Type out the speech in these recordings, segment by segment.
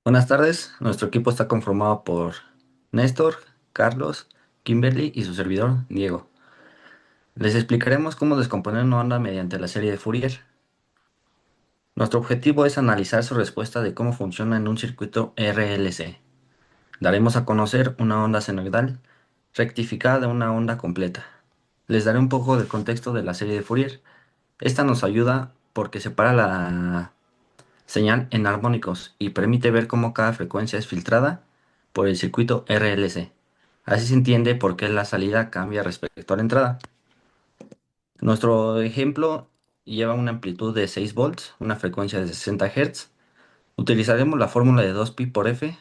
Buenas tardes, nuestro equipo está conformado por Néstor, Carlos, Kimberly y su servidor, Diego. Les explicaremos cómo descomponer una onda mediante la serie de Fourier. Nuestro objetivo es analizar su respuesta de cómo funciona en un circuito RLC. Daremos a conocer una onda senoidal rectificada de una onda completa. Les daré un poco de contexto de la serie de Fourier. Esta nos ayuda porque separa la señal en armónicos y permite ver cómo cada frecuencia es filtrada por el circuito RLC. Así se entiende por qué la salida cambia respecto a la entrada. Nuestro ejemplo lleva una amplitud de 6 volts, una frecuencia de 60 Hz. Utilizaremos la fórmula de 2pi por f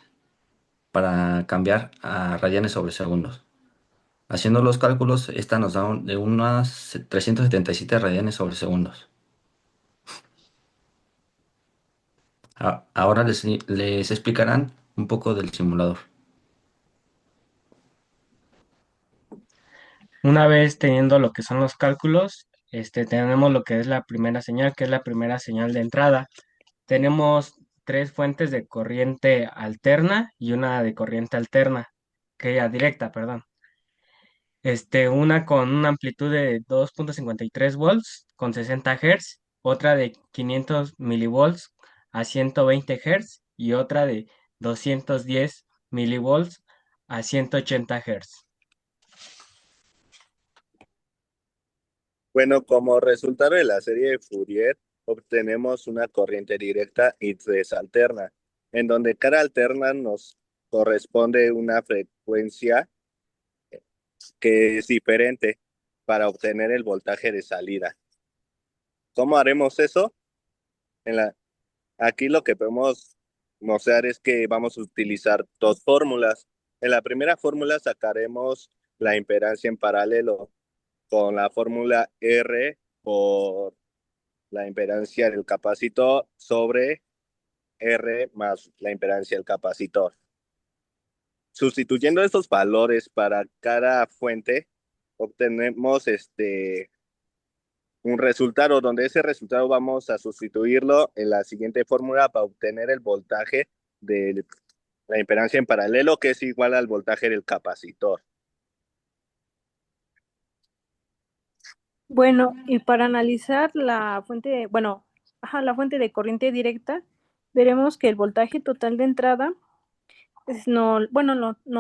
para cambiar a radianes sobre segundos. Haciendo los cálculos, esta nos da de unas 377 radianes sobre segundos. Ahora les explicarán un poco del simulador. Una vez teniendo lo que son los cálculos, tenemos lo que es la primera señal, que es la primera señal de entrada. Tenemos tres fuentes de corriente alterna y una de corriente alterna, que ya directa, perdón. Una con una amplitud de 2,53 volts con 60 Hz, otra de 500 milivolts a 120 Hz y otra de 210 milivolts a 180 Hz. Bueno, como resultado de la serie de Fourier, obtenemos una corriente directa y tres alterna, en donde cada alterna nos corresponde una frecuencia que es diferente para obtener el voltaje de salida. ¿Cómo haremos eso? En la, Aquí lo que podemos mostrar es que vamos a utilizar dos fórmulas. En la primera fórmula sacaremos la impedancia en paralelo con la fórmula R por la impedancia del capacitor sobre R más la impedancia del capacitor. Sustituyendo estos valores para cada fuente, obtenemos un resultado donde ese resultado vamos a sustituirlo en la siguiente fórmula para obtener el voltaje de la impedancia en paralelo, que es igual al voltaje del capacitor. Bueno, y para analizar la fuente, la fuente de corriente directa, veremos que el voltaje total de entrada no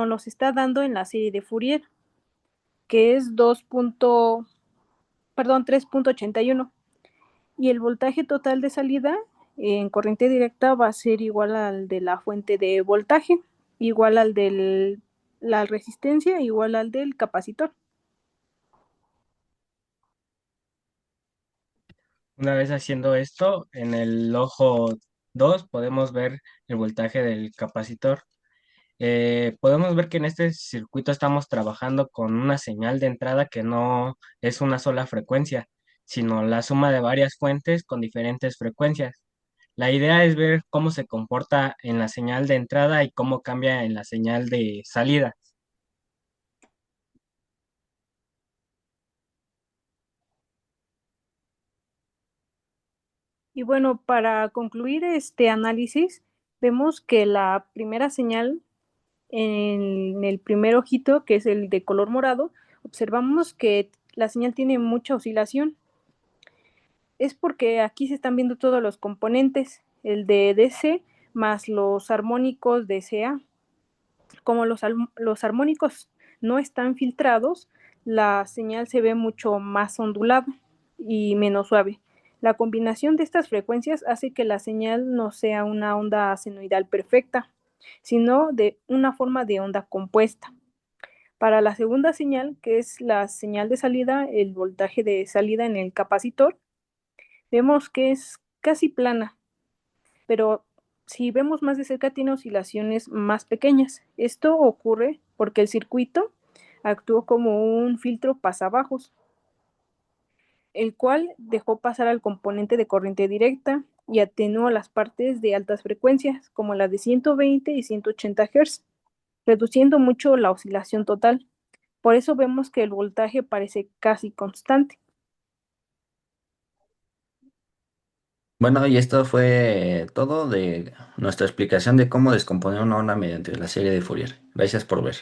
los está dando en la serie de Fourier, que es 3,81. Y el voltaje total de salida en corriente directa va a ser igual al de la fuente de voltaje, igual al de la resistencia, igual al del capacitor. Una vez haciendo esto, en el ojo 2 podemos ver el voltaje del capacitor. Podemos ver que en este circuito estamos trabajando con una señal de entrada que no es una sola frecuencia, sino la suma de varias fuentes con diferentes frecuencias. La idea es ver cómo se comporta en la señal de entrada y cómo cambia en la señal de salida. Y bueno, para concluir este análisis, vemos que la primera señal en el primer ojito, que es el de color morado, observamos que la señal tiene mucha oscilación. Es porque aquí se están viendo todos los componentes, el de DC más los armónicos de CA. Como los armónicos no están filtrados, la señal se ve mucho más ondulada y menos suave. La combinación de estas frecuencias hace que la señal no sea una onda senoidal perfecta, sino de una forma de onda compuesta. Para la segunda señal, que es la señal de salida, el voltaje de salida en el capacitor, vemos que es casi plana, pero si vemos más de cerca tiene oscilaciones más pequeñas. Esto ocurre porque el circuito actuó como un filtro pasabajos, el cual dejó pasar al componente de corriente directa y atenuó las partes de altas frecuencias, como la de 120 y 180 Hz, reduciendo mucho la oscilación total. Por eso vemos que el voltaje parece casi constante. Bueno, y esto fue todo de nuestra explicación de cómo descomponer una onda mediante la serie de Fourier. Gracias por ver.